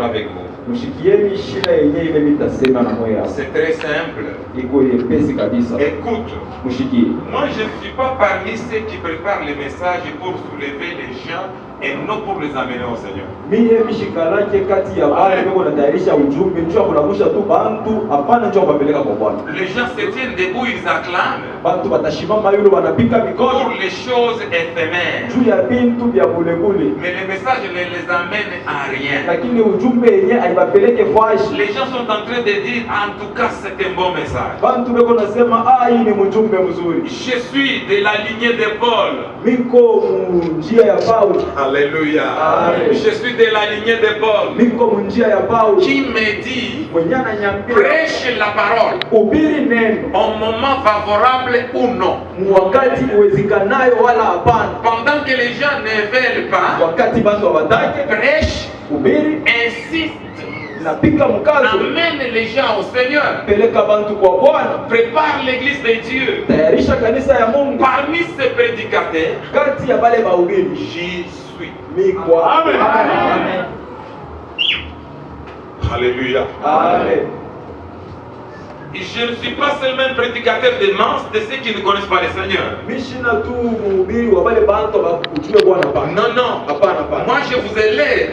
avec vous. C'est très simple. Écoute, Moi je ne suis pas parmi ceux qui préparent les messages pour soulever les gens et non pour les amener au Seigneur. Les gens se tiennent debout, ils acclament pour les choses éphémères. Mais les messages ne les amènent à rien. Les gens sont en train de dire, en tout cas c'est un bon message. Je suis de la lignée de Paul. Alléluia. Je suis de la lignée de Paul. Qui me dit, prêche la parole au moment favorable ou non. Pendant que les gens ne veulent pas, prêche, insiste, amène les gens au Seigneur, prépare l'église de Dieu. Parmi ces prédicateurs, j'y suis. Amen. Amen. Alléluia. Amen. Je ne suis pas seulement un prédicateur de masse de ceux qui ne connaissent pas le Seigneur. Non, non. Moi je vous élève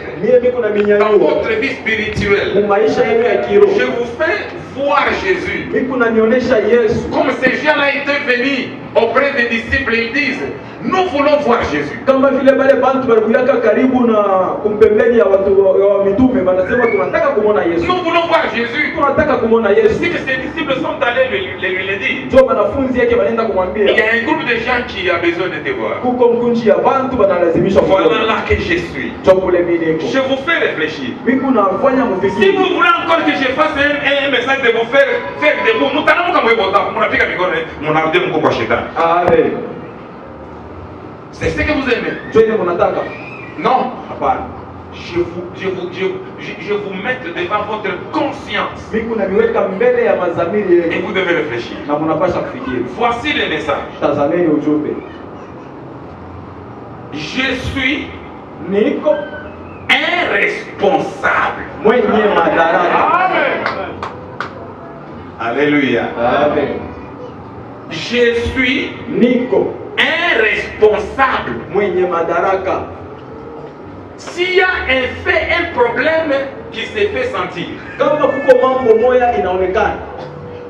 dans votre vie spirituelle. Je vous fais voir Jésus. Comme ces gens-là étaient venus auprès des disciples, ils disent, nous voulons voir Jésus. Nous voulons voir Jésus. Si que ces disciples sont allés lui dire, il y a un groupe de gens qui a besoin de te voir. Voilà là que je suis. Je vous fais réfléchir. Si vous voulez encore que je fasse un message de vous faire debout, c'est ce que vous aimez. Non. Je vous mets devant votre conscience. Et vous devez réfléchir. Voici le message. Je suis un responsable. Alléluia. Amen. Je suis un responsable. S'il y a un fait, un problème qui se fait sentir,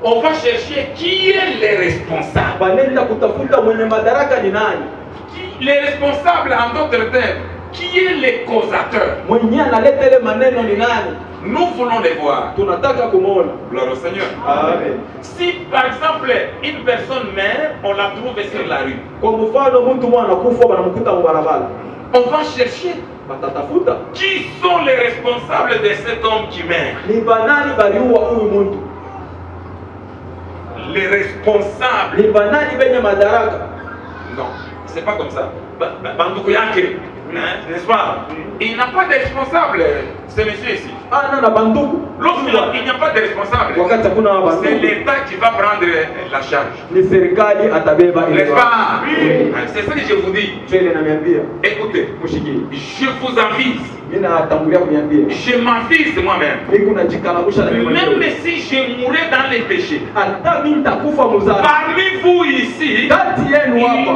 on va chercher qui est le responsable. Les responsables, en d'autres termes, qui est le causateur. Nous voulons les voir. Gloire au Seigneur. Amen. Si par exemple une personne meurt, on la trouve sur la rue, on va chercher qui sont les responsables de cet homme qui meurt. Les responsables. Non, c'est pas comme ça. N'est-ce pas? Il n'a pas de responsable, ce monsieur ici. Lorsqu'il n'y a pas de responsable, c'est l'État qui va prendre la charge. N'est-ce pas? C'est ça que je vous dis. Écoutez, je vous avise. Je m'avise moi-même. Même si je mourrais dans les péchés, parmi vous ici, il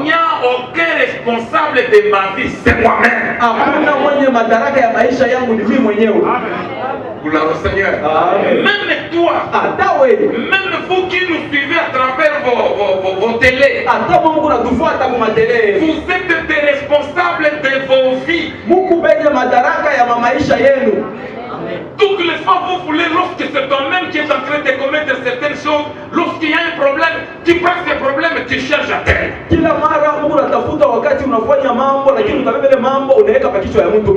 n'y a aucun responsable de ma vie, c'est moi-même. Gloire au Seigneur. Même toi, même vous qui nous suivez à travers vos télés, vous êtes des responsables de vos vies. Toutes les fois vous voulez, lorsque c'est toi-même qui est en train de commettre certaines choses, lorsqu'il y a un problème, tu prends ce problème, tu cherches à terre.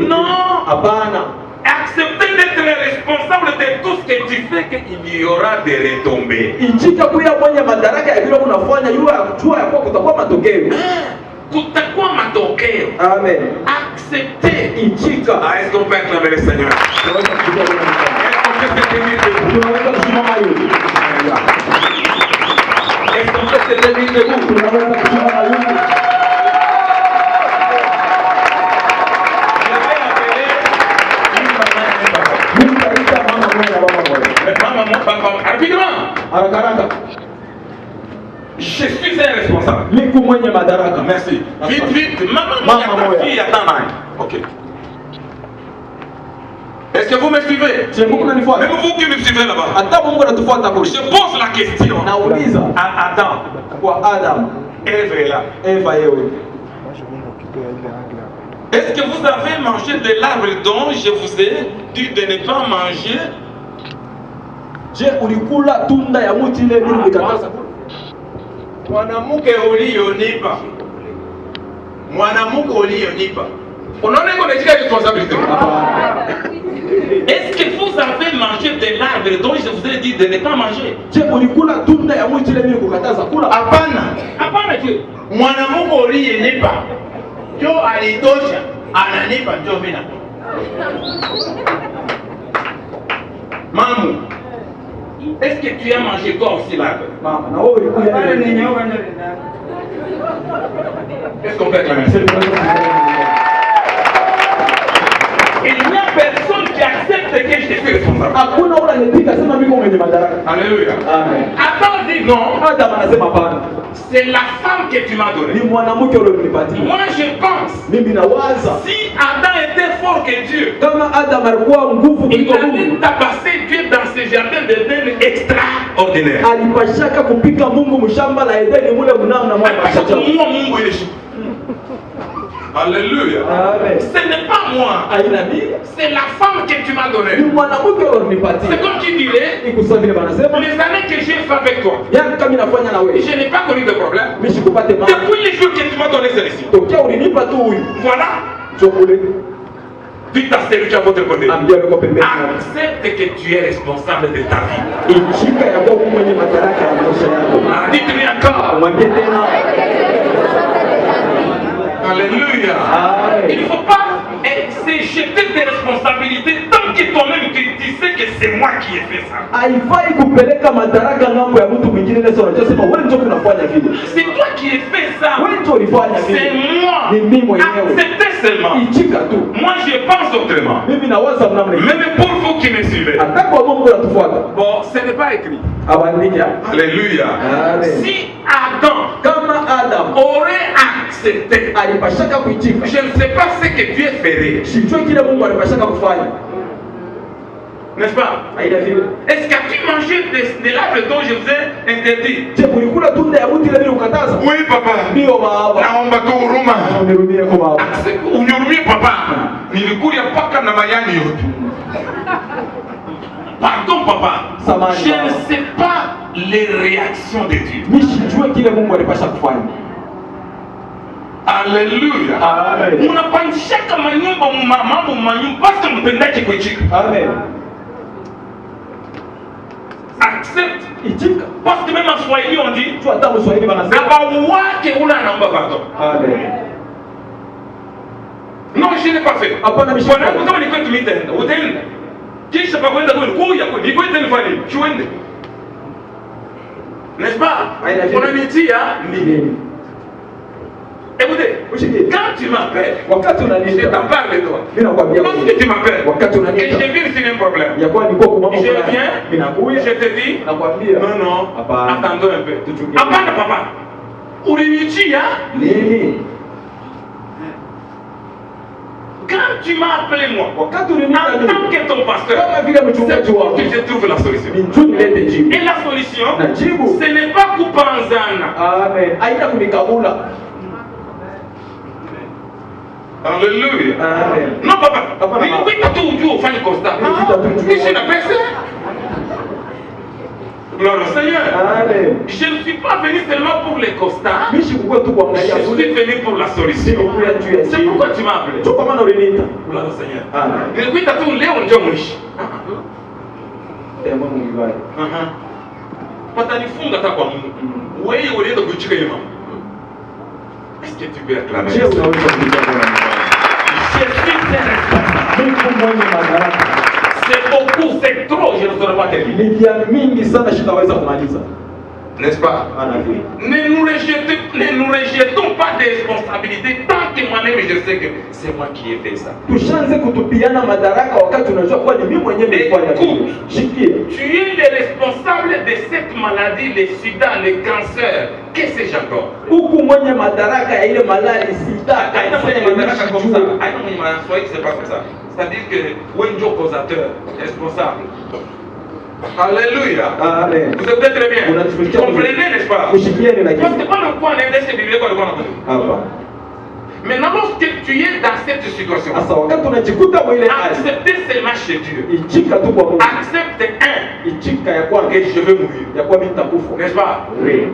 Non. Accepter d'être responsable de tout ce que tu fais, qu'il y aura des retombées. Kutakuwa matokeo. Amen. Accepter. Est-ce qu'on peut acclamer le Seigneur? Est-ce qu'on peut se tenir debout? Je vais appeler une banane. Je suis un responsable. Merci. Vite, vite. Maman, ta fille attend. Ok. Est-ce que vous me suivez? Même vous qui me suivez là-bas. Je pose la question à Adam. Ève est là. Est-ce que vous avez mangé de l'arbre dont je vous ai dit de ne pas manger? Mwanamke uliyonipa. Mwanamke uliyonipa. Unaona iko katika responsabilité. Est-ce que vous avez mangé de l'arbre dont je vous ai dit de ne pas manger? Hapana. Hapana tu. Mwanamke uliyenipa. Jo alitosha. Ananipa ndio mimi na. Maman, est-ce que tu as mangé toi aussi l'arbre? Est-ce qu'on peut acclamer? Il n'y a personne qui accepte que je suis responsable. Alléluia. Adam dit non. C'est la femme que tu m'as donnée. Moi je pense, si Adam était fort que Dieu, il allait tabasser Dieu dans ce jardin d'Éden extraordinaire. Alléluia. Ce n'est pas moi. C'est la femme que tu m'as donnée. C'est comme tu dirais, les années que j'ai fait avec toi, je n'ai pas connu de problème. Depuis les jours que tu m'as donné celle-ci. Voilà. Dites à celui qui est à votre côté. Accepte que tu es responsable de ta vie. Dites-lui encore. Alléluia. Il ne faut pas se jeter des responsabilités tant que toi-même tu sais que c'est moi qui ai fait ça. C'est toi qui ai fait ça. C'est moi. Acceptez seulement. Moi je pense autrement. Même pour vous qui me suivez. Bon, ce n'est pas écrit. Alléluia. Si Adam aurait accepté, je ne sais pas ce que Dieu ferait. N'est-ce pas? Est-ce que tu manges de l'arbre dont je vous ai interdit? Oui, papa. Naomba tu huruma. Unihurumie papa. Nilikuja mpaka na mayani yote. Pardon papa. Je ne sais pas les réactions de Dieu. Alléluia. Unapandishaka mambo manyumba parce que mpendake kuichika. Amen. Accepte. Parce que même en Swahili on dit abawake ula naomba pardon. Amen. Non, je n'ai pas fait. Kama ni kwetu mitenda, utaenda. Kisha pa kwenda kuya ni kwenda nifanye. Chuende. N'est-ce pas? Unanitia nini? Écoutez, quand tu m'appelles, je t'en parle toi. Lorsque tu m'appelles, et je viens sur un problème, je viens, je te dis, non, attendons un peu. Apana papa, ulinitia quand tu m'as appelé moi, en tant que ton pasteur, c'est pour que je trouve la solution. Et la solution, ce n'est pas Kupanzana. Alléluia. Non, papa. Mais oui, tu as fait le constat. Je suis la personne. Gloire au Seigneur. Je ne suis pas venu seulement pour les constats. Je suis venu pour la solution. C'est pourquoi tu m'as appelé. Gloire au Seigneur. Mais oui, tu as tout léon Djomosh. Patanifunga takwa Mungu. Wewe ulienda kuchika yema. Est-ce que tu peux acclamer? Je suis c'est beaucoup, c'est trop, je ne saurais pas terminer. N'est-ce pas? Ne nous rejetons pas des responsabilités tant que moi moi-même je sais que c'est moi qui ai fait ça. Tushanze kutupiana madaraka wakati unajua kwa ni mimi mwenyewe nilifanya hivyo. Shikia. Tu es le responsable de cette maladie, le sida, le cancer. Qu'est-ce que j'ai encore? Huku mwenye madaraka ya ile malali sida. Aïna mwenye madaraka comme ça. Aïna mwenye madaraka, soyez que c'est pas comme ça. C'est-à-dire que Wenjo causateur, responsable. Alléluia. Amen. Vous êtes très bien. Vous comprenez, n'est-ce pas? Parce que quand on voit un index biblique, on le voit en Hapa. Maintenant, lorsque tu es dans cette situation, Asa wakati unajikuta mwile hali. acceptez seulement chez Dieu. Ichika tu kwa Mungu. Accepte un. Ichika ya kwa Et je vais mourir. ya kwa mimi nitakufa. N'est-ce pas? Oui.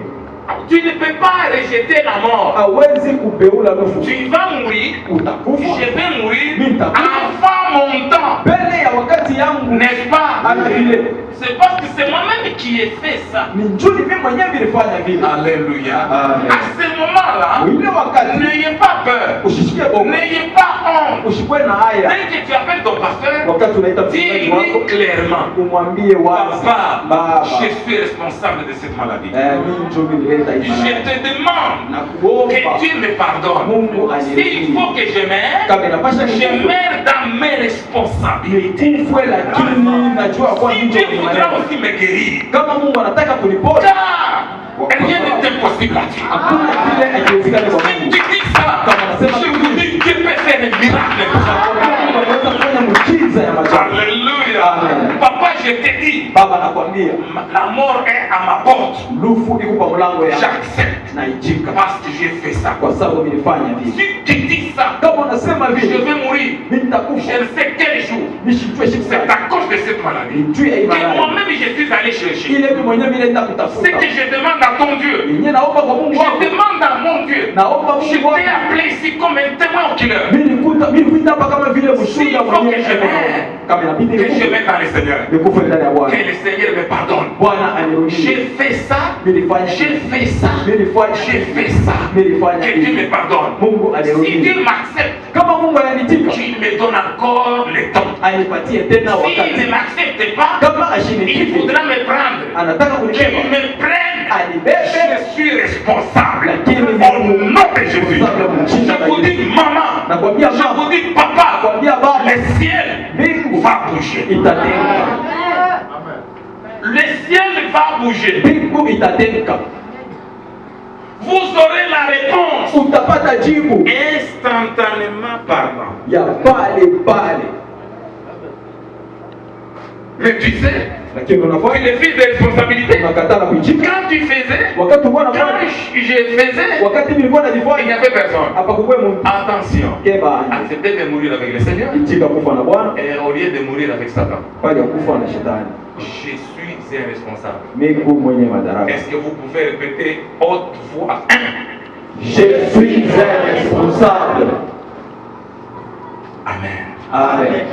Tu ne peux pas rejeter la mort. Hawezi kubeula nufu. Tu vas mourir. Utakufa. Je vais mourir Nitakufa. avant mon temps. Mbele ya wakati yangu. N'est-ce pas? Ana vile. C'est parce que c'est moi-même qui ai fait ça. Ni njuli mimi mwenyewe nilifanya vile. Alléluia. Amen. À ce moment-là, Ile wakati n'ayez pas peur. usishikie bongo. N'ayez pas honte. Usikwe na haya. Dès que tu appelles ton pasteur, Wakati unaita mchungaji wako dis-lui clairement, umwambie wazi. Papa, Baba. je suis responsable de cette maladie. Mimi njuli nileta hii Je malali. te demande Na kuomba. que Dieu me pardonne. Mungu anirehemu. S'il faut que je meure, Kama inapasha je meurs dans mes responsabilités. nikufe, lakini najua kwa Si nini Dieu ndio voudra maneno. aussi me guérir, Kama Mungu anataka kunipona, car rien n'est impossible à Dieu. hakuna kile haiwezekani kwa Si Mungu. tu dis ça, je vous dis que Dieu peut faire un miracle. Mungu anaweza kufanya muujiza ya majabu. Alléluia. Amen. Papa, je te dis, Baba, nakwambia la mort est à ma porte. lufu iko kwa mlango yangu. J'accepte Na ijika parce que j'ai fait ça. kwa sababu nilifanya vile. Si tu dis ça, Kama unasema je vile, vais mourir. mimi nitakufa. Je ne sais quel jour. Nishijue siku C'est gani. à cause de cette maladie Nijue hii que malali. moi-même je suis allé chercher. Ile mimi mwenyewe vile nenda Ce kutafuta. que je demande à ton Dieu, Yenyewe naomba kwa Mungu je wako. demande à mon Dieu. Naomba Je Mungu wako. t'ai appelé ici comme un témoin oculaire. Mimi nikuita hapa kama vile mshuhuda S'il faut mwenyewe. que je meure, Kama inabidi que je nikufe. mette dans le Seigneur. Nikufe ndani ya Bwana. Que le Seigneur me pardonne. Bwana anirudie. J'ai fait ça. Nilifanya J'ai fait ça. Nilifanya J'ai fait ça. Nilifanya Que Dieu hivi. me pardonne. Mungu Si anirudie. Dieu m'accepte, Kama Mungu ananitika, qu'il me donne encore le temps. anipatie tena S'il wakati. ne m'accepte pas, Kama il ashinikize, faudra me prendre. anataka Qu'il kunibeba, me prenne. anibebe. Je suis responsable. Lakini Au nom de Jésus. Je vous dis maman. Nakwambia Je mama, vous dis papa. nakwambia baba, Le ciel mbingu va bouger. itatenga. Le ciel va bouger. Mbingu itatenga. Vous aurez la réponse. Utapata jibu Instantanément parlant. ya pale pale. Mais tu sais, Lakini tu unafanya es fils de responsabilité. unakatala kuijika. Quand tu faisais, Wakati uko quand nafanya, je faisais, wakati nilikuwa il n'y najifanya avait personne. hapa kukwe Mungu. Attention. Keba Acceptez de mourir avec le Seigneur ijika kufa na Bwana et au lieu de mourir avec Satan. bali ya kufa na shetani. Je suis un responsable. Mungu mwenye madaraka. Est-ce que vous pouvez répéter haute voix? Je suis un responsable. Amen. Amen.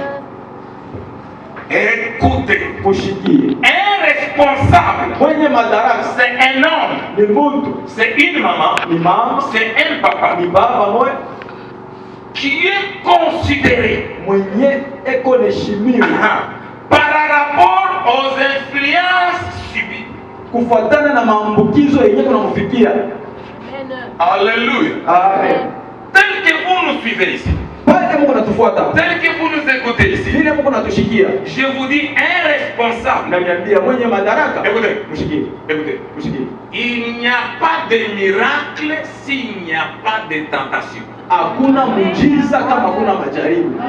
Écoutez, Mushikie. un responsable, Mwenye madaraka c'est un homme, ni mtu, c'est une maman, ni mama, c'est un papa ni baba moja qui est considéré mwenye eko neshimiwa par rapport aux influences subies. kufuatana na maambukizo yenye kunamfikia. Alléluia. Amen. Tel que vous nous suivez ici, Pale Mungu natufuata, tel que vous nous écoutez ici, vile Mungu natushikia. je vous dis un responsable. Naniambia mwenye madaraka, Écoutez, mshikie, écoutez. mshikie. Il n'y a pas de miracle s'il n'y a pas de tentation. Hakuna muujiza kama hakuna majaribu.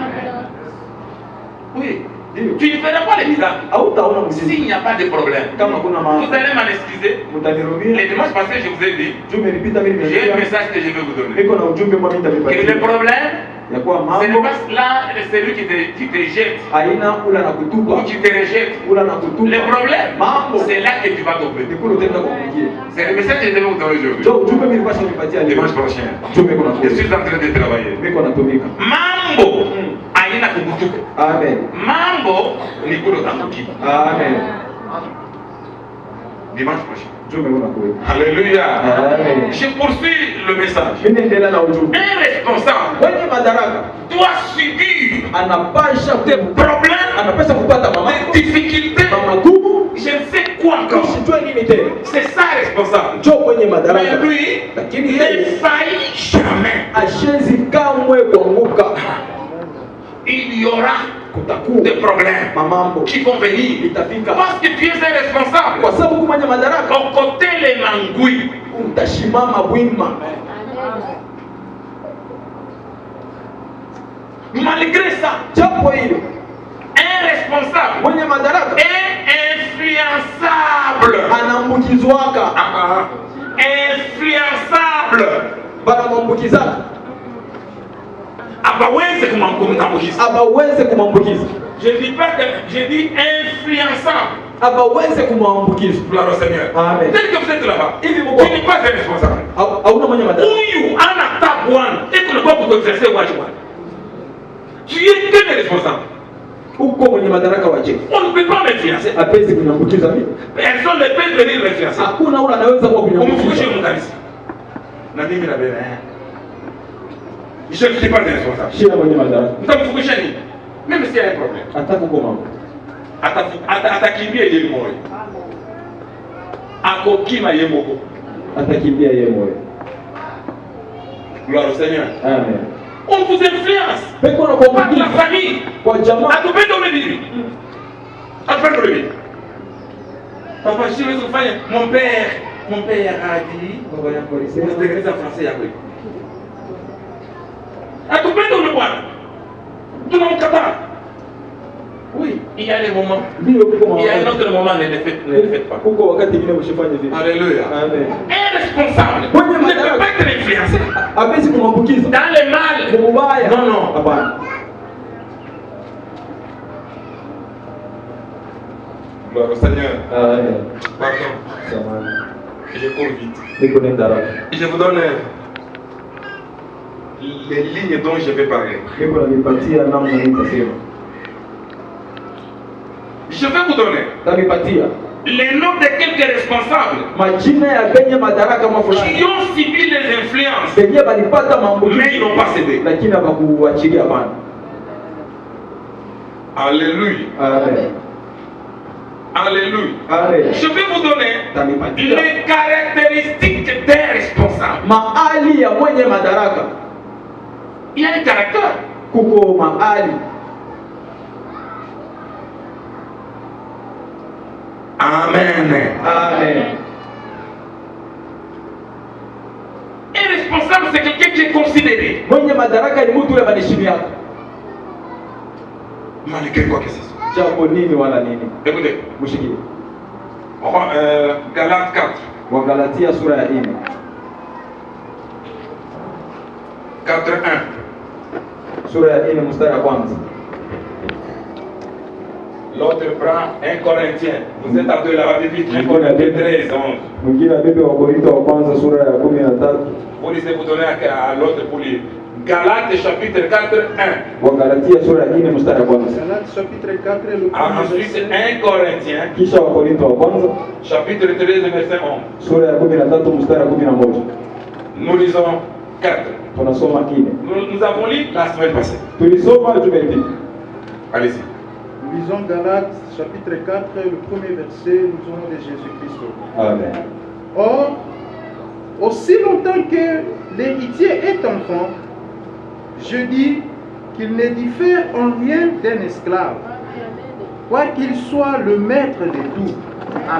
Oui. Ndio. Tu ne feras pas les miracles Hautaona muujiza s'il n'y a pas de problème. kama hakuna Vous mambo. allez m'en excuser. Mtanirumia. Les dimanches passés, je vous ai dit, Tumelipita mimi j'ai un nimesikia. message que je vais vous donner. Niko na ujumbe mwa mimi Que le nitavipatia. problème, Ya kuwa ce n'est mambo pas là celui qui te jette haina ula na ou kutupa, qui te rejette. ula na Le kutupa. problème, Mambo c'est là que tu vas tomber. nikulu tenda kukupigia. C'est le message que je vais vous donner aujourd'hui. Jo ujumbe mimi nilipasha nipatia leo. Dimanche prochain. Ujumbe kuna Je suis en train de travailler. niko natumika. Mambo haina kukutuka. Amen. Mambo ni kulotambuki. Amen. Dimanche prochain. Ujumbe kuna kuwepo. Alléluia. Amen. Je poursuis le message. Mimi naendelea na ujumbe. Un responsable Mwenye madaraka doit subir anapasha des problèmes, anapasha kupata des mamako, difficultés, magumu, je ne sais quoi. encore? Usijue nini tena. C'est ça responsable. Njoo mwenye madaraka. Mais lui, Lakini il yeye ne faillit jamais. hashezi kamwe kuanguka. Il y aura Kutakuwa des problèmes mamambo qui vont venir. itafika. Parce que tu es un responsable. Kwa sababu huku mwenye madaraka Au côté les mangouilles. utashimama wima. Malgré ça, Japo hilo un responsable mwenye madaraka est influençable. anaambukizwaka. Influençable. Banamwambukizaka Abaweze kumwambukiza. abaweze kumwambukiza. Je dis pas que je dis influençable. Abaweze kumwambukiza. Gloire au Seigneur. Amen. Tel que vous êtes là-bas, tu Hivi n'es Mungu pas un responsable. hauna mwenye madaraka. Huyu ana bwana et que ne pas pour exercer wajibu. Tu es que le responsable. Uko mwenye madaraka waje. On ne peut pas m'influencer. Hapezi kunyambukiza mimi. Personne ne peut venir m'influencer. Hakuna ule anaweza kuwa kunyambukiza. Umfundishe mkanisa. Na mimi na bebe. Je ne suis pas un responsable. Shina mwenye madaraka. Mtamfundisha nini? Même s'il y a un problème. Ataka kwa mambo. Atakimbia yeye moyo. Akokima yeye moko. Atakimbia yeye moyo. Gloire au Seigneur. Amen. On vous influence. Peko na Par kwa la famille. kwa jamaa. Atupende umebiri. Atupende umebiri. Papa, je vais vous faire mon père a dit, baba yako alisema tengeneza français yako. Atupende umebwana. Tunamkataa. Oui, il y a des moments. Il y a un autre moment, ne le faites pas. Kuko wakati mwingine mshifanye vile. Alléluia. Amen. Un responsable Mwenye ne peut madaraka pas être influencé. hapezi kumwambukiza. Dans le mal. Mubaya. Non, non. Hapana. Gloire au Seigneur. Amen. Pardon. Samahani. Je cours vite. Niko nenda haraka. Je vous donne les lignes dont je vais parler. Niko nanipatia namna nitasema. Je vais vous donner Nanipatia les noms de quelques responsables majina ya benye madaraka kama qui fulani. ont subi les influences, Benye balipata mais ils maambukizi n'ont pas cédé. lakini hawakuachilia hapana. Alléluia. Amen. Alléluia. Amen. Je vais vous donner Nanipatia les caractéristiques des responsables. maali ya mwenye madaraka. Il y a un caractère. Kuko maali. Amen. Amen. Un responsable, c'est quelqu'un qui est considéré. Mwenye madaraka ni mtu yule manishimi yako. Malgré quoi que ce soit. Japo nini wala nini. Écoutez, Mshikie. Galates 4. Wagalatia sura ya 4. 4:1. Sura ya 4 mstari wa kwanza. L'autre prend 1 Corinthien. Vous êtes à deux là-bas, vite. 1 Corinthien 13, 11. Mwingine abebe wa Korinto wa kwanza sura ya 13. Vous lisez, vous donnez à l'autre pour lire. Galates chapitre 4:1. Wagalatia sura ya 4 mstari wa kwanza. Galates chapitre 4, le Ensuite, premier 1 Corinthien Kisha wa Korinto wa kwanza chapitre 13, verset 11. sura ya 13 mstari wa 11. Nous lisons 4. Tunasoma 4. Nous avons lu la semaine passée. Tulisoma juma ilipita. Allez-y. Nous lisons Galates chapitre 4, le premier verset, nous avons de Jésus-Christ. Amen. Or, aussi longtemps que l'héritier est enfant, je dis qu'il ne diffère en rien d'un esclave, quoiqu'il soit le maître de tout.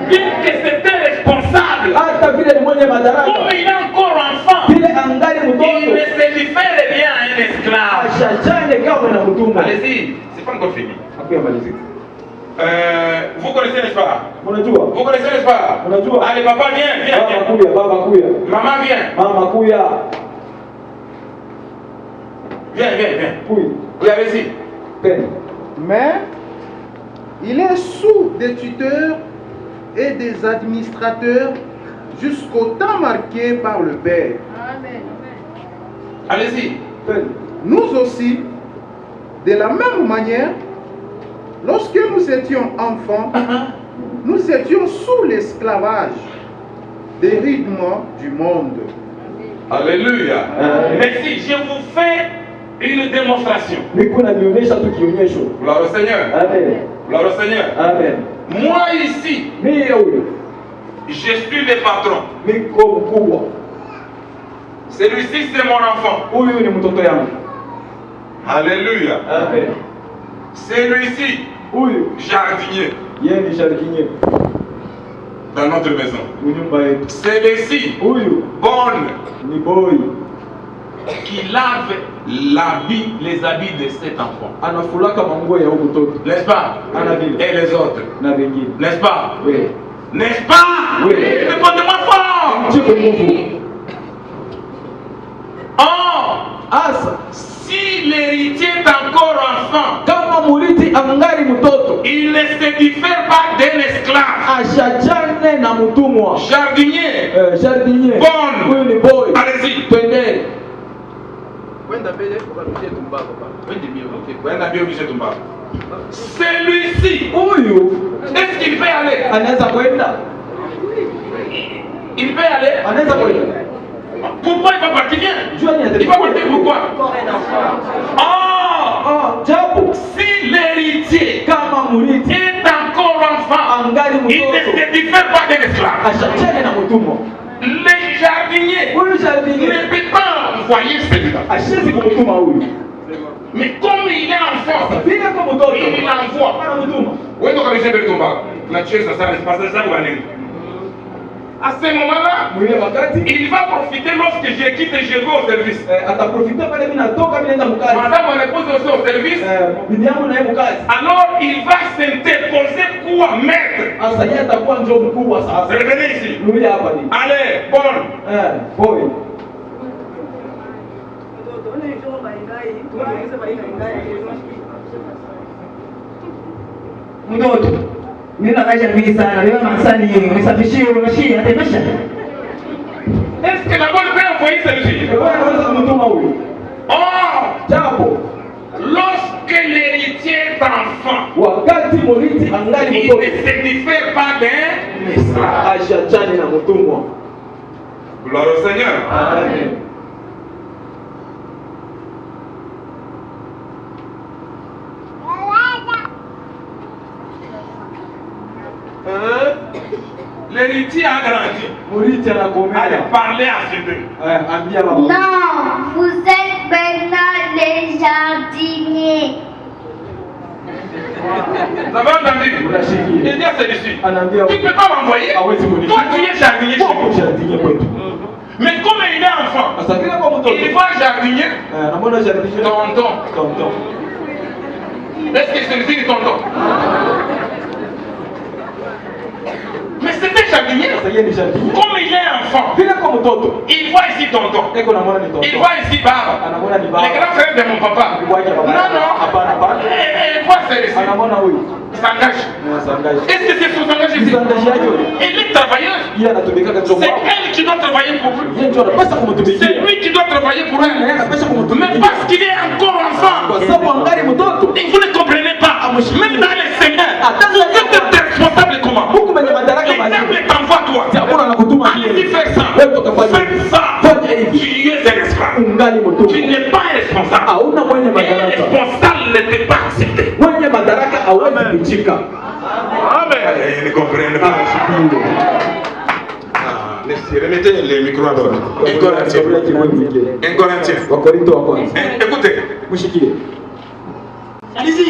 Bien que c'était responsable, Hata vile ni mwenye madaraka, comme il est encore enfant, vile angali il mtoto, ne se diffère rien à un esclave. ashachane kama na mtumwa. Allez-y, c'est pas encore fini. Hakuya malizika. Vous connaissez, n'est-ce pas? Unajua? Vous connaissez, n'est-ce pas? Unajua? Allez, papa, viens, viens, Baba viens. kuya, baba kuya. Maman, viens. Mama kuya. Viens, viens, viens. Kuya. Oui, allez-y. Tena. Mais il est sous des tuteurs et des administrateurs jusqu'au temps marqué par le Père. Allez-y. Tena. Nous aussi, de la même manière, lorsque nous étions enfants, nous étions sous l'esclavage des rythmes du monde. Alléluia. Merci. Je vous fais une démonstration. Niko nanionyesha tu kionyesho. Gloire au Seigneur. Amen. Gloire au Seigneur. Amen. Moi ici, Mimi huyu Je suis le patron. Niko mkubwa. Celui-ci c'est mon enfant. Huyu ni mtoto yangu. Alléluia. Amen. Celui-ci, Huyu jardinier yeye ni jardinier dans notre maison. nyumba yetu. Celui-ci, Huyu bonne, ni boy qui lave l'habit, les habits de cet enfant. anafulaka manguo ya huyu mtoto. N'est-ce pas? Ana vile. Et les autres. Na vingine. N'est-ce pas? Wewe. N'est-ce pas? Oui. Répondez-moi fort. Jipe nguvu. Or, Asa si l'héritier est encore enfant, kama murithi angali mtoto il ne se diffère pas d'un esclave. ashachane na mtumwa. Jardinier, Jardinier. Bonne. Huyu ni boy. allez-y. Twende. Celui-ci, Huyu est-ce qu'il peut aller? anaweza kwenda. Il peut aller? Anaweza kwenda. Pourquoi il va partir? Jua ni Il va partir pourquoi? Oh, japo si l'héritier kama murithi est encore enfant, angali il ne mtoto se diffère pas d'un esclave. ashachane na mtumwa. Les jardiniers Huyu jardinier ne peut pas envoyer celui-là. ashezi kumtuma huyu. Mais comme il est enfant, Vile kama mtoto il l'envoie. anamtuma. Wewe ndo kabisa mbele tumba. Tunacheza sana pasa zangu wanene. À ce moment-là, Mwile wakati il va profiter lorsque je quitte et je vais au service. ataprofita pale mimi natoka mimi naenda mkazi. Madame on épouse aussi au service. Bibi yangu naye mkazi. Alors il va s'interposer quoi maître. Sasa yeye atakuwa ndio mkubwa sasa. Revenez ici. Rudi hapa ni. Allez, bonne. Boy. Mtoto mimi nakaja mingi sana leo masani nisafishie unashia atembesha. Est-ce que la bonne peut envoyer celui-ci? Wewe unaweza kumtuma huyu. Oh, Japo lorsque l'héritier est enfant, wakati murithi angali il mtoto ne se diffère pas d'un esclave. ashachane na mtumwa. Gloire au Seigneur. Amen. L'héritier a grandi. Murithi anakomea. Allez parler à ces deux. Ambia baba. Non, vous êtes maintenant les jardiniers. Vous avez entendu? Unashikia. Il dit à celui-ci, Anaambia tu ne peux pas m'envoyer. hawezi Toi kunishika. tu es jardinier chez Wako moi. jardinier kwetu. Mais comme il est enfant, Sasa vile kwa mtoto. il voit jardinier, Anamwona jardinier. tonton. Tonton. Est-ce que celui-ci est tonton? Mais c'est un jardinier. Sasa yeye ni jardinier. Comme il est enfant, Vile kwa mtoto. il voit ici tonton. Eko namwona ni Il tonton. voit ici baba. Anamwona ni Le baba. grand frère de mon papa. Wake baba. Non. Hapana hapana. Et voit celui-ci. Anamwona huyu. S'engage. S'engage. Est-ce que c'est son engagement ici? S'engage yake huyu. Elle est travailleuse. Yeye anatumika katika C'est mwao. elle qui doit travailler pour lui. Yeye ndio anapaswa kumtumikia. C'est lui qui doit travailler pour Na yeye elle. anapaswa Mais kumtumikia. parce qu'il est encore enfant, Kwa sababu angali mtoto. et vous ne comprenez pas. Même dans les séminaires, Attends, vous êtes responsable comment? Mungu mwenye madaraka L'exemple mazuri. t'envoie toi. Hakuna anakutuma Allez-y yeye. faire ça. Wewe utafanya. Faites ça. Fanya hivi. Tu es un esclave. Ungali mtoto. Tu n'es pas responsable. Hauna mwenye Et madaraka. responsable ne peut pas accepter. Mwenye madaraka hawezi kuchika. Ils ne comprennent pas. Merci. Remettez les micros à l'autre. Un Corinthien. Un Corinthien. Wakorintho wa kwanza. Écoutez. Mshikie. Allez-y.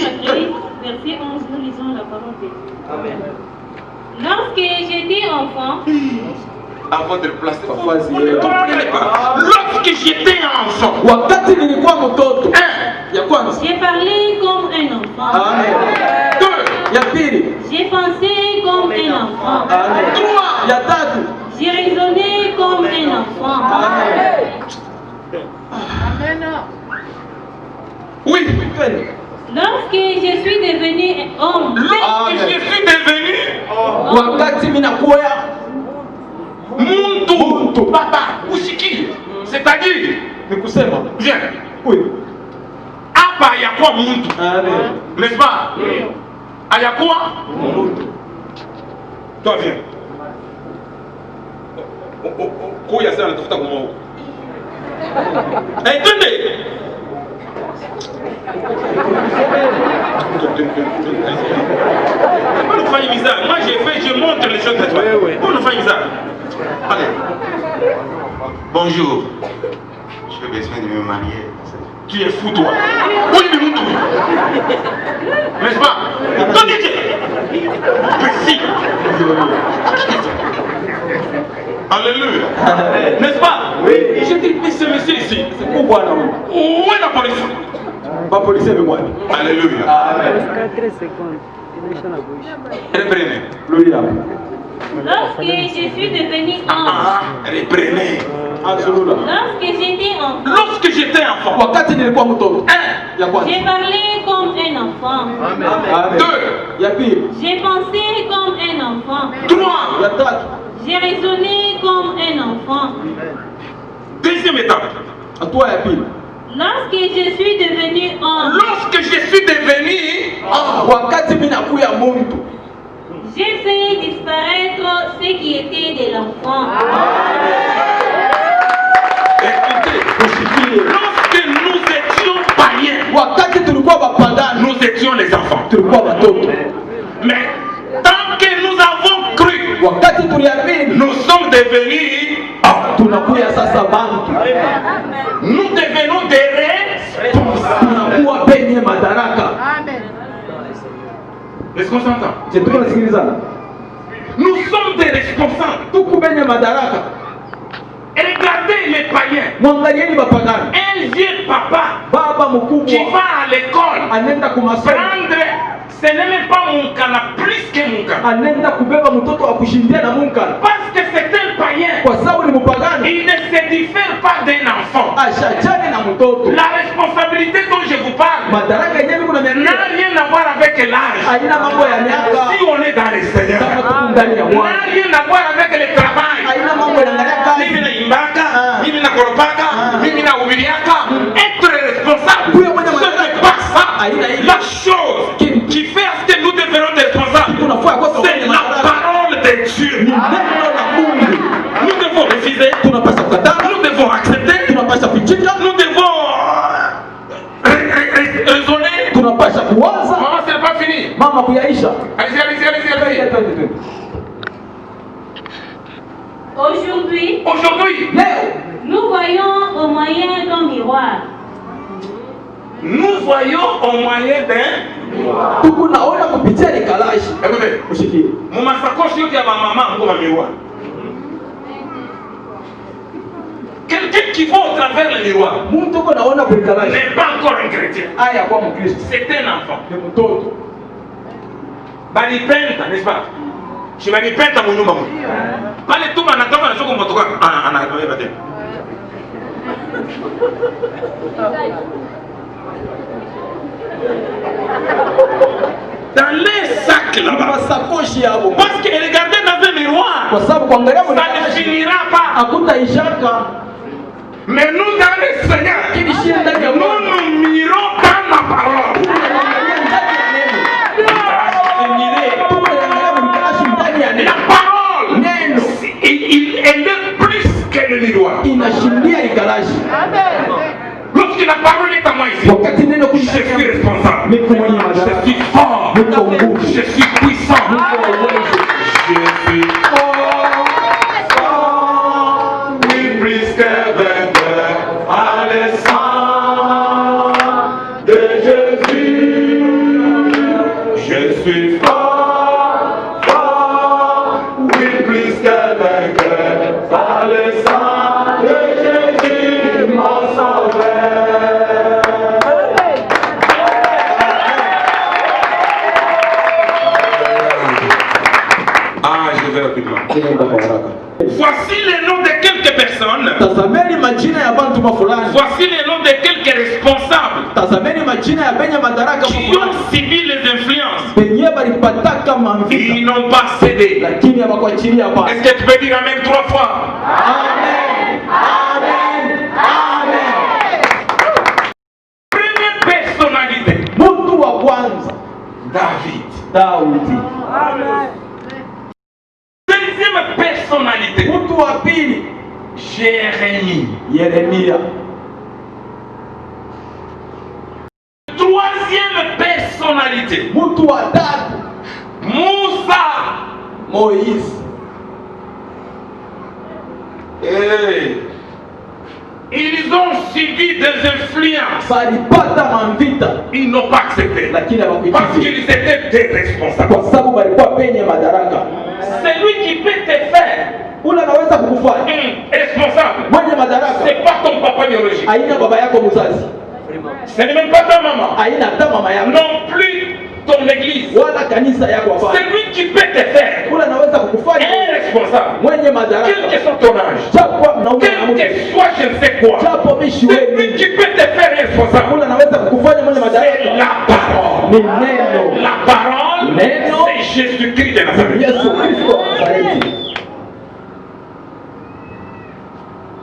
Verset 11, nous lisons la parole de Dieu. Amen. Lorsque j'étais enfant, À votre place. Nafasi Vous ne yenu. comprenez pas. Lorsque j'étais enfant. Wakati nilikuwa mtoto. Un. Ya kwanza. j'ai parlé comme un enfant. Amen. Deux. Ya pili. J'ai pensé comme un enfant. Amen. Trois. Ya tatu. J'ai raisonné comme un enfant. Amen. Oui. Lorsque je suis devenu homme, Lorsque je suis devenu Wakati mimi nakuwa muntu. Baba. Ushiki. C'est-à-dire. ni kusema. Viens. Oui. Hapa yakuwa muntu. Amen. N'est-ce pas? Ayakuwa. Toi viens. Kuya sana natafuta kumwona. Twende. Pas nous faire bizarre. Moi je montre les choses à toi. Pas nous faire bizarre. Allez. Bonjour. J'ai besoin de me marier. Tu es fou toi. Oui, mais nous tous. N'est-ce pas? Donnez-le. Précis. Alléluia. N'est-ce pas? Oui. J'ai dit, mais ce monsieur ici. C'est pourquoi non? Où est la police? Pas policier avec moi. Alléluia. Amen. Reprenez. Gloria. Lorsque je suis devenu ange, Reprenez. lorsque j'étais enfant, Lorsque j'étais enfant. Wakati nilikuwa mtoto. Ya kwanza. j'ai parlé comme un enfant. Amen. 2. Ya pili. J'ai pensé comme un enfant. 3. Ya tatu. J'ai raisonné comme un enfant. Deuxième étape. Hatua ya pili. Lorsque je suis devenu ange, Lorsque je suis devenu wakati mimi nakuya muntu. j'ai fait disparaître ce qui était de l'enfant. écoutez, lorsque nous étions païens, Wakati tulikuwa bapagani, nous étions les enfants. tulikuwa watoto. Mais tant que nous avons cru, Wakati tuliamini, nous sommes devenus, tunakuya sasa bantu. nous devenons des responsables. Tunakuwa penye madaraka. Est-ce qu'on s'entend? Je tuko nasikilizana. Nous sommes des responsables. Tuko penye madaraka. Et regardez les païens. Mwangalieni bapagani. Un vieux papa Baba qui mkubwa va à l'école anenda kumasomo. prendre, ce n'est même pas mon cana, plus que mon cana. Anenda kubeba mtoto wa kushindia na munkana. Parce que c'est un païen. Kwa sababu ni mpagani. Il ne se diffère pas d'un enfant. Ashachane na mtoto. La responsabilité dont je vous parle Madaraka yenyewe kuna n'a miaka. rien à voir avec l'âge. Haina mambo ya miaka. Si on est dans les Seigneurs, Kama tuko ndani ya n'a Bwana. rien à voir avec le travail. Haina mambo ya ndani ya Mimi kazi. na imbaka, mimi na korobaka, mimi na ubiriaka. Être responsable, Huyo mwenye ce madaraka. n'est pas ça. Haina hilo. La chose qui fait à ce que nous devenons responsables, Tunafaa kwa sababu c'est ni la madaraka. parole de Dieu. Ni neno la Mungu. Nous devons refuser, Tunapaswa kukataa. nous devons accepter, Tunapaswa kuchinja. nous devons raisonner. Tunapaswa kuwaza. Maman, ce n'est pas fini. Mama kuyaisha. Allez-y, allez-y, allez-y, allez-y. Aujourd'hui, Aujourd'hui, Leo nous voyons au moyen d'un miroir. nous voyons au moyen d'un... tuko naona kupitia likalashi. Écoutez, Ushikie. mon masakoshi yote ya mama ngo ba miroir. Quelqu'un qui va au travers le miroir Mtu uko naona kulikalashi. n'est pas encore un chrétien. Aya kwa Mkristo. C'est un enfant. Ni mtoto. Balipenta, n'est-ce pas? Je balipenta munyumba mu. Pale tu anatoka na soko motoka anabeba tena. Dans les sacs là-bas. Masakoshi yabo. Parce que regardez dans un miroir, Kwa sababu kuangalia ça ne mlikalashi finira pas. hakutaishaka. Mais nous dans le Seigneur, Kibishia ndani ya nous Bwana. nous mirons dans la parole. Tunaangalia ndani ya neno. Tunaangalia mlikalashi ndani ya La neno. parole, Neno elle est plus que le miroir. inashindia likalashi. Lorsque la parole est à moi ici, Wakati neno je suis kushika responsable. niko mwenye Je madaraka. suis fort. Niko nguvu. Je suis puissant. Niko uwezo. Je suis fort. Oui, plus que vainqueur. À l'essence de Jésus. Je suis fort, fort. Oui, plus que vainqueur. À l'essence de Jésus, mon sauveur. Ah, je vais rapidement. Tunaenda kwa haraka. Voici les noms de quelques personnes. Tazameni majina ya bantu mafulani. Voici les noms de quelques responsables Tazameni majina ya benye madaraka qui mafulani. ont subi les influences. Penye balipataka mamvita. Ils n'ont pas cédé. Lakini hawakuachilia hapa. Est-ce que tu peux dire Amen 3 fois? Amen. Amen. Amen. Première personnalité, Mtu wa kwanza David. Daudi. Deuxième personnalité, Mtu wa pili Jérémie. Yeremia. troisième personnalité. Mtu wa tatu, Moussa. Moïse. Hey. Ils ont subi des influences. Walipata mavita, Ils n'ont pas accepté. lakini Parce hawakuitika qu'ils étaient des responsables. kwa sababu walikuwa penye madaraka. C'est lui qui peut te faire Ule anaweza kukufanya responsable. mwenye madaraka. C'est pas ton papa biologique. Haina baba yako mzazi, Ce n'est même pas ta maman. haina hata mama yako, Non plus ton église. wala kanisa yako. Hapana, C'est lui qui peut te faire ule anaweza kukufanya un responsable. mwenye Quel madaraka, que soit ton âge. japo mnaume na Quel mke, que soit je ne sais quoi. japo mishi C'est lui wenu, qui peut te faire responsable. ule anaweza kukufanya mwenye C'est madaraka. la parole. Ni neno La parole, Neno. c'est Jésus-Christ de Nazareth. Yesu Kristo wa Nazareti.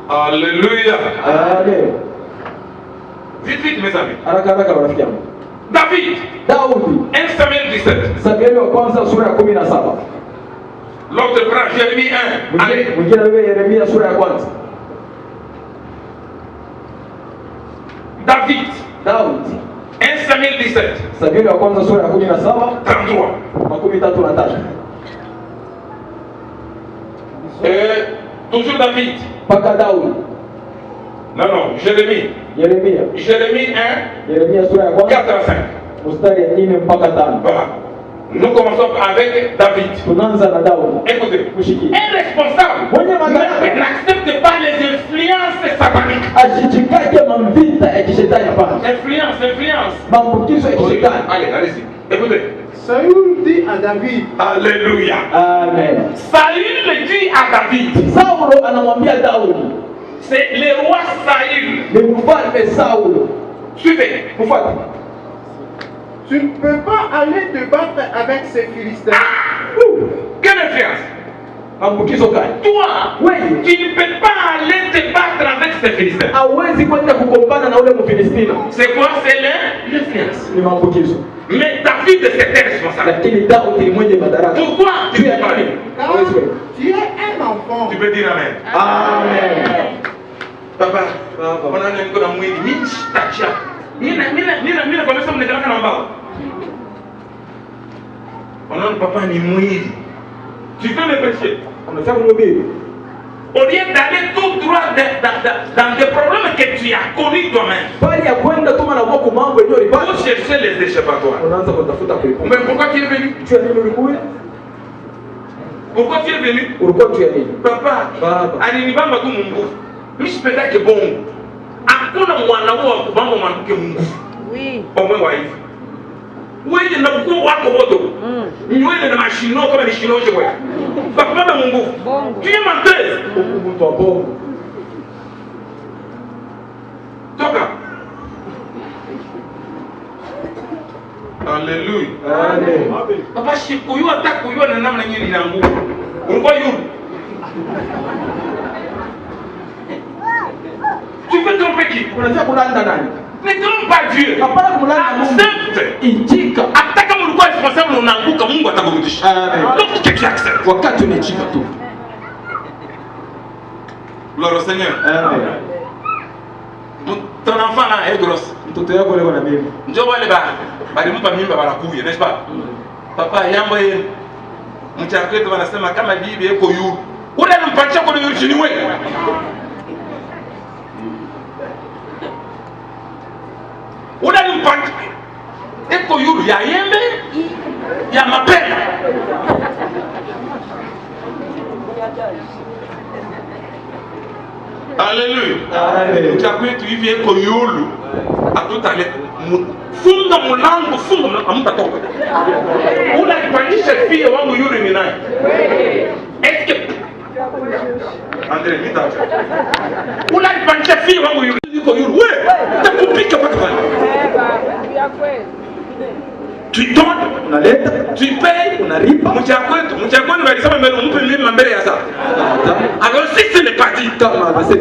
Alléluia. Amen. Vite, vite, mes amis. Haraka haraka marafiki yangu. David, Daudi, 1 Samuel 17. Samueli wa kwanza sura ya 17. L'autre prend Jérémie 1. Allez. Mwingine wewe Yeremia sura ya kwanza. David, Daudi, 1 Samuel 17. Samueli wa kwanza sura ya 17, 33. 33. Toujours David. Mpaka Daudi. Non, non, Jérémie. Yeremia, Jérémie 1, Yeremia sura ya 4 kwanza à 5. mstari ya 4 mpaka 5. Voilà. Nous commençons avec David. Tunaanza na Daudi. Écoutez, Mshiki. un responsable Mwenye madaraka n'accepte pas les influences sataniques. ashijikake mavita ya kishetani. Hapana, Influence. maambukizo ya kishetani. Allez, allez-y. Écoutez. Saül dit à David, Alléluia. Amen. Saül dit à David, Saulo anamwambia Daudi, c'est le roi Saül. ni mfalme Saulo, Suivez. mfuate. tu ne peux pas aller te battre avec ces Philistins. Quelle influence? Maambukizo gani? Toi, Wewe tu ne peux pas aller te battre avec ces Philistins. hawezi kwenda kugombana na ule Mfilistina, C'est quoi? C'est l'influence. ni maambukizo. Mais David était responsable. Lakini Daudi ni mwenye madaraka. Pourquoi tu Tu peux es pas aller? Car hawezi kwenda. tu es un enfant. Tu peux dire Amen. Amen. Papa, unaona niko na mwili mimi sitacha. Mimi kwa sababu nikaanza na mbao. Unaona papa ni mwili. Tu peux me prêcher. Unataka kumwambia Au lieu d'aller tout droit dans des problèmes que tu as connus toi-même. bali ya kwenda tu na kwa mambo yenyewe Pour ulipata, chercher les échappatoires. unaanza kutafuta kuepuka. Mais pourquoi tu es venu? Tu es nini ulikuwa? Pourquoi tu es venu? Ulikuwa tu ya nini? Papa, Baba. alinibamba tu Mungu. Mimi sipendake bongo. Hakuna mwanaume wa kubamba mwanamke Mungu. Oui. Omwe wa hivi. Wewe na mkuu wako wote. Nywele na mashino kama ni shino wewe. Papa Mungu. Bongo. Tu es menteuse. Huku mtu wa bongo. Toka. Alléluia. Amen. Papa shikuyua hata kuyua na namna nyingine inaanguka. Ulikuwa yule. Tu veux tromper qui? Unataka kulanda nani? Ne trompe pas Dieu. Hapana kumlanda Mungu. Accepte. Itika. Hata kama ulikuwa responsable unaanguka, Mungu atakurudisha. Amen. Donc tu acceptes. Wakati unaitika tu. Gloire au Seigneur. Amen. Ton enfant là est grosse. Mtoto yako leo na mimi. Njoo wale balimpa mimba banakuya, n'est-ce pas? Papa yambo yenu. Mchakwetu wanasema kama bibi eko yuru. Ule anampatia kwa yuru chini wewe. Ule anampatia eko yuru ya yembe ya mapenda. Alléluia. Amen. Mchakwetu hivi eko yulu. Atutale funga mlango amtatoka. Unakipandisha fie wangu yule ni nani? Eske Andre nitaje. Unakipandisha fie wangu yule yuko yule. Wewe utakupika mpaka pale. Tu donnes, Unaleta, tu payes, unalipa. mchakwetu walisema mbele umpe mimi mbele ya saa. Alors si ce n'est pas dit,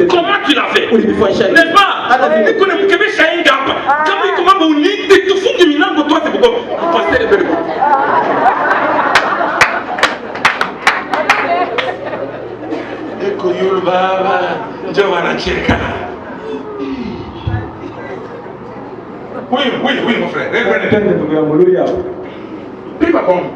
comment tu l'as fait? N'est-ce pas? Kuna mkebesha inga hapa. Kama iko mambo unite tufunge milango tu hapo kwa pastor mbele. Eko yule baba njoo anacheka. Oui, mon frère. Reprenez. Twende ndugu yangu, rudia. Pima comme.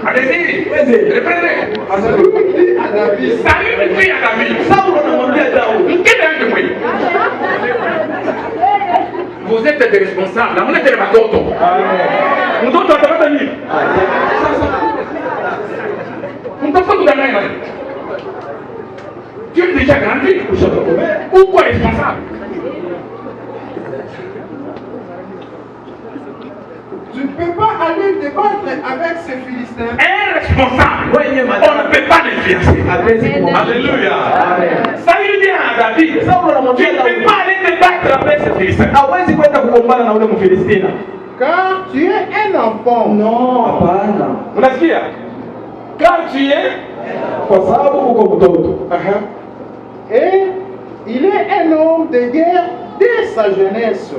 Allez-y. Reprenez. Saül à David. Salut, prie à David. Saulo anamwambia Daudi, Quel est le bruit? Vous êtes des responsables. Vous êtes des batoto. Nous autres, on va venir. On peut pas vous donner. Tu es déjà grandi. Pourquoi responsable? Tu ne peux pas aller débattre avec ces Philistins. Un responsable, on ne peut pas l'influencer. Alléluia. Saül dit à David, tu ne peux pas aller débattre avec ce Philistin. hawezi kwenda kugombana na ule Mfilistina. Car tu es un enfant. No, hapana. Unasikia? Quand tu es, Kwa sababu uko mtoto. Et il est un homme de guerre dès sa jeunesse.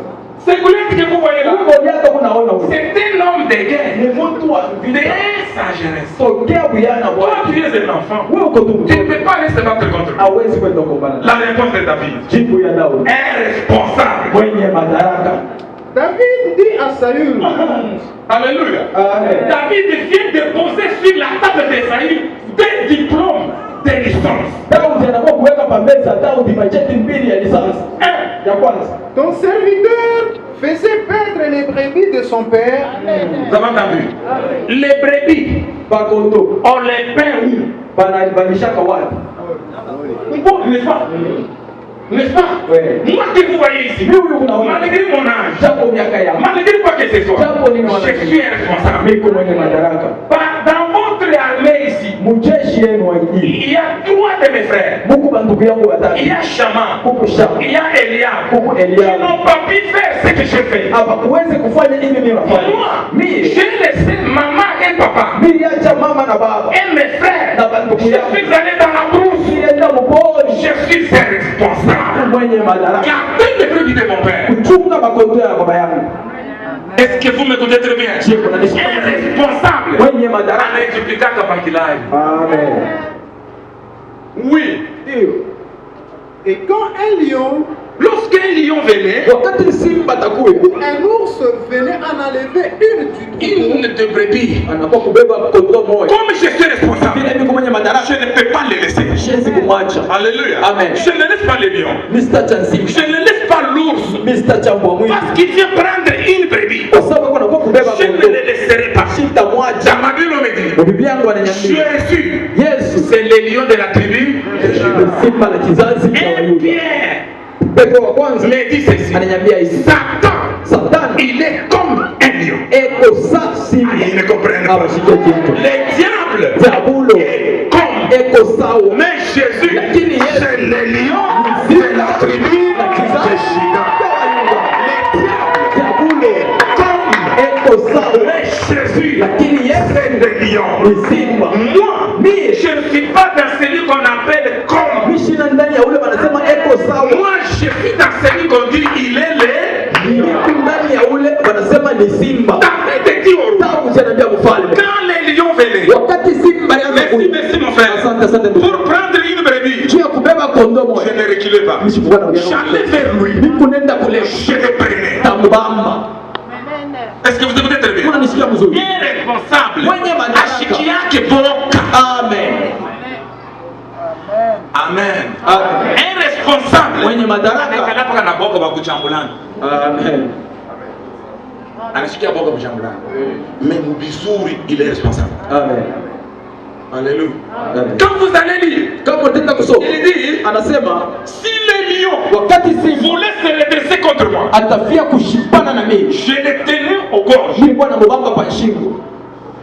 c'est Goliath que vous voyez là. Goliath unaona huko. C'est un homme de guerre. Ni mtu wa vita. Dès sa jeunesse. Tokea buyana Toi, bwana. tu es un enfant. Wewe uko tu Tu ne mtoto. peux pas aller se battre contre lui. Hawezi kwenda kugombana. La réponse de David. Jibu ya Daudi. Un responsable. Mwenye madaraka. David dit à Saül, Alléluia. Amen. David vient de poser sur la table de Saül des diplômes de licence. Daudi anakuwa kuweka pambeza Daudi bajeti mbili ya lisansi. Ya kwanza. ton serviteur faisait paître les brebis de son père. Vous avez entendu? Les brebis, Bakoto. on les peint où? Banalishaka wapi? Bon, n'est-ce pas? N'est-ce pas? Ouais. Moi que vous voyez ici, malgré mon âge, Japo miaka ya. malgré quoi que ce soit, Japo ni je suis un responsable. Miko mwenye madaraka. Dans votre armée ici, Mujeshi yenu wa injili. il y a trois de mes frères. Mungu bandugu yangu Il watatu. y a Shama, Huku Shama. il y a Eliab. Huku Ils Eliabu. n'ont pas pu faire ce que je fais. Hapa kuweze kufanya hivi mimi nafanya. Moi, Mimi j'ai laissé maman et papa niliacha mama na baba. et mes frères. Na bandugu Je yangu. suis allé dans la brousse. Nilienda mpori. Je suis un responsable. Mwenye madaraka. Gardez les brebis de mon père. Kuchunga makondo ya baba yangu. Est-ce que vous m'écoutez très bien? Je kuna nishika. Un responsable. Mwenye madaraka. Anayejulikana kama Kilai. Amen. Oui. Et quand un lion Lorsqu'un lion venait, Wakati simba takuwe. un ours venait en enlever une du troupeau, une de brebis, Anakuwa kubeba kondo moja. comme je suis responsable, Vile mimi mwenye madaraka. je ne peux pas les laisser. Siwezi kumwacha. Alléluia. Amen. Je ne laisse pas les lions. Mr. Chansimba. Je ne laisse pas l'ours. Mr. Chambwa mwili. Parce qu'il vient prendre une brebis. Kwa sababu kuna kwa kubeba Je ne kondo. les laisserai pas. Sitamwacha. Dans ma Bible, on me dit, Bibi yangu je ananiambia. ai su, Yesu c'est les lions de la tribu de Juda. simba la kizazi cha Et Wayuda. Pierre Petro wa kwanza me dit ceci, ananiambia hivi. Satan, Satani il est comme un lion. eko sa simba. Ah, ils ne comprennent pas. Abashike kitu. Le diable Diabulo est comme. eko sawa. Mais Jésus, Lakini Yesu c'est le lion de la tribu la de kizazi Juda. cha Wayuda. Le diable Diabulo comme. eko sawa. Mais Jésus, Lakini Yesu c'est le lion. ni simba. Moi, Mie je ne suis pas dans celui qu'on appelle comme. mishina ndani ya ule wanasema eko sawa. Moi, je suis dans celui qu'on dit il est le. Niko ndani ya ule wanasema ni simba. David dit au roi, Tangu jana mfalme. quand les lions venaient, Wakati simba alianza merci, merci mon frère, Asante asante ndugu. pour prendre une brebis, Juu ya kubeba kondo je moja. ne reculais pas. Nishifuka na ugano. J'allais vers lui, Nikunenda kule. je le prenais. Tambamba. Est-ce que vous écoutez très bien? Unanisikia mzuri? Un responsable, Mwenye madaraka. ashiki yake boka. Amen. Amen. Amen. Un responsable, Mwenye madaraka. anaikala paka na boko bakuchambulana. Amen. Anashikia boko kuchambulana. Mais Mubizuri, il est responsable. Amen. Alléluia. Amen. Quand vous allez lire, Kama utenda kusoma, il dit, anasema si les lions wakati simba voulaient se redresser contre moi, atafia kushipana na mimi. je les tenais aux gorges, Nilikuwa na mubamba kwa shingo.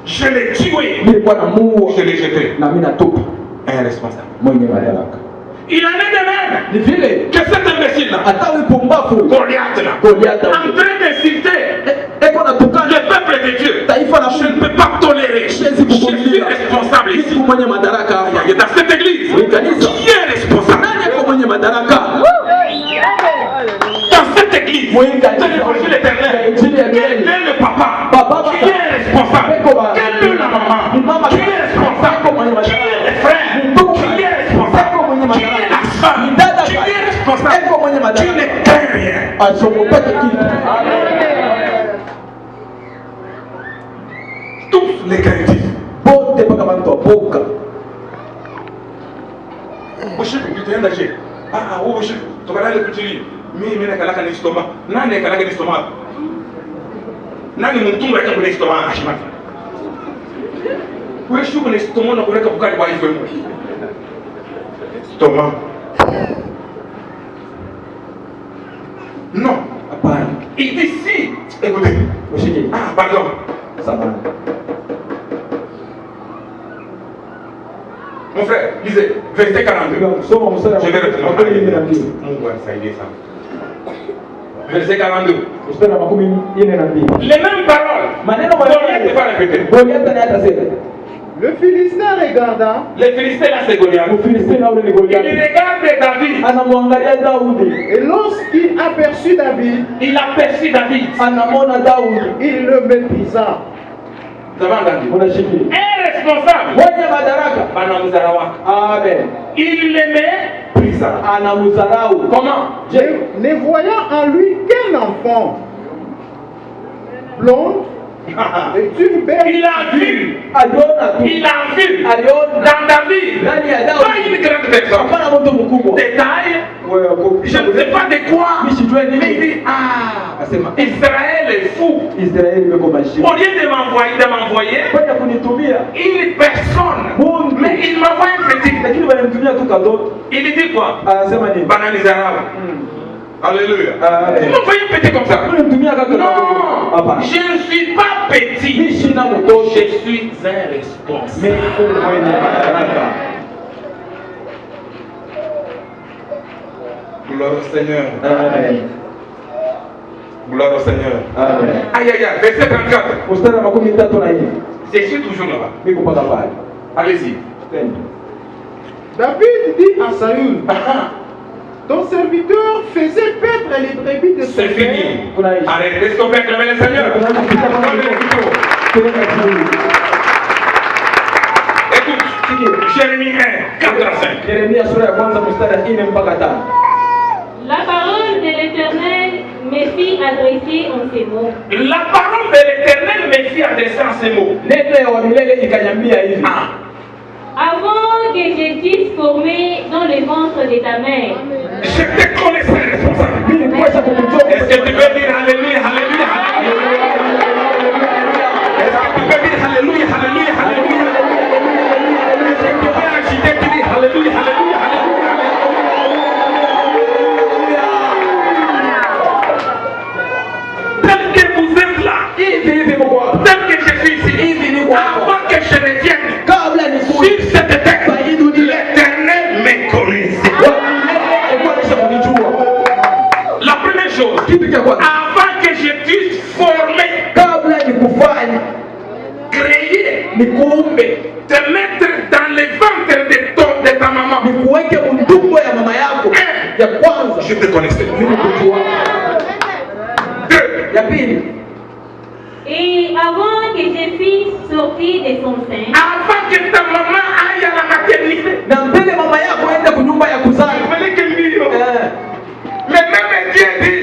je les tuais, Nilikuwa na muua je les jetais. na mimi natupa. Un responsable. Mwenye madaraka. Il en est de même Ni vile que cet imbécile-là, hata upumbavu Goliath là, Goliath en train d'insulter eko natukana le peuple de Dieu, taifa la je ne Mungu. peux pas tolérer. Je suis responsable ici. Siku mwenye madaraka hapa. Et dans cette église, Oui, kanisa. qui est responsable? Nani ako mwenye madaraka? Dans cette église, Oui, de kanisa. l'évangile éternel, Injili ya quel milele. est le papa? Baba Qui est responsable? Eko ba- Quelle est la maman? Ni mama. Qui est tous les qualités. bote mpaka bantu wapoka. Bushiku tutaenda je? Wewe bushiku tukalale kutili. Mimi nakalaka ni stoma. Nani akalaka ni stoma? Nani mtumba yake kuna stoma ashimaki? Wewe shuku ni stoma na kuleka bukari kwa hivyo mwe. Stoma. Non, Hapana. il dit si. Écoutez. Ushike. Pardon. Samahani. Mon frère, lisez, verset 42. Soma mstari Je vais répondre. wa 12. Mungu anisaidie sana. Verset 42. Mstari wa 12. Les mêmes paroles. Maneno Goliath ne va répéter. Goliath naye atasema. Le Philistin regardant, Les Philistins là c'est Goliath. Mfilisti na ule ni Il Goliath. regarde David. Anamwangalia Daudi. et lorsqu'il aperçut David, Il aperçut David. Anamwona Daudi. il le méprisa. Devant David. Unashikia. Un responsable. Mwenye madaraka. Banamuzarawa. Amen. Il l'aimait. Prisa. Anamudharau. Comment? Ne voyant en lui qu'un enfant, blond, et une belle Il a vu. Aliona tu. Il a vu. Aliona. Dans David. Ndani ya Pas Daudi. une grande personne. Hapana mtu mkubwa. Des tailles. Wewe uko. Je ne sais pas de quoi. Mishijue Mais il nini? dit, Asema Israël est fou. Israeli imeko mashimo. Au lieu de m'envoyer Kwenda kunitumia. une personne, Mungu. mais il m'envoie un petit. Lakini wanamtumia tu katoto. Il dit quoi? Anasema nini? Bananizarau. Alléluia. Amen. Vous m'envoyez un petit comme ça? Wanamtumia katoto. Non, Hapana. je ne suis pas petit. Mishi na mtoto. Je suis un responsable. Meko mwenye madaraka. Gloire au Seigneur. Amen. Gloire au Seigneur. Amen. Aïe aïe aïe, verset 34. Mstari wa 13. Je suis toujours là-bas. Niko mpaka pale. Allez-y. Tenda. David dit à Saül, ton serviteur faisait paître les brebis de son C'est père. fini. Arrêtez ce qu'on fait, acclamer le Seigneur. Écoute, Jérémie 1, 4 à 5. Yeremia sura ya kwanza mstari wa 4 mpaka 5. La parole de l'Éternel me fit adresser en ces mots. La parole de l'Éternel me fit adresser en ces mots. Neno ya wa milele ikanyambia hivi. Avant que je t'eusse formé dans le ventre de ta mère, Je te connaissais responsable. Mimi nikuacha kukujua. Est-ce que tu peux dire Alléluia, Alléluia, Alléluia? Est-ce que tu peux dire Alléluia, Alléluia, Alléluia? Est-ce que tu peux agiter, tu dis Alléluia, Alléluia, Alléluia? Tel que vous êtes là, tel que je suis ici, avant que je revienne Kabla nikuje. sur cette terre, l'Éternel me connaissait. La première chose, Kitu cha kwanza. avant que je puisse former, Kabla nikufanye créer, nikuumbe, te mettre dans le ventre de ta maman, nikuweke mtumbo ya mama yako. Ya kwanza je te connaissais. mimi kujua. Deux, Ya pili, et avant que je fisse sortir de son sein, avant que ta maman aille à la maternité, na mbele mama yako aende kunyumba ya kuzaa. il fallait que lui, Eh, mais même Dieu dit,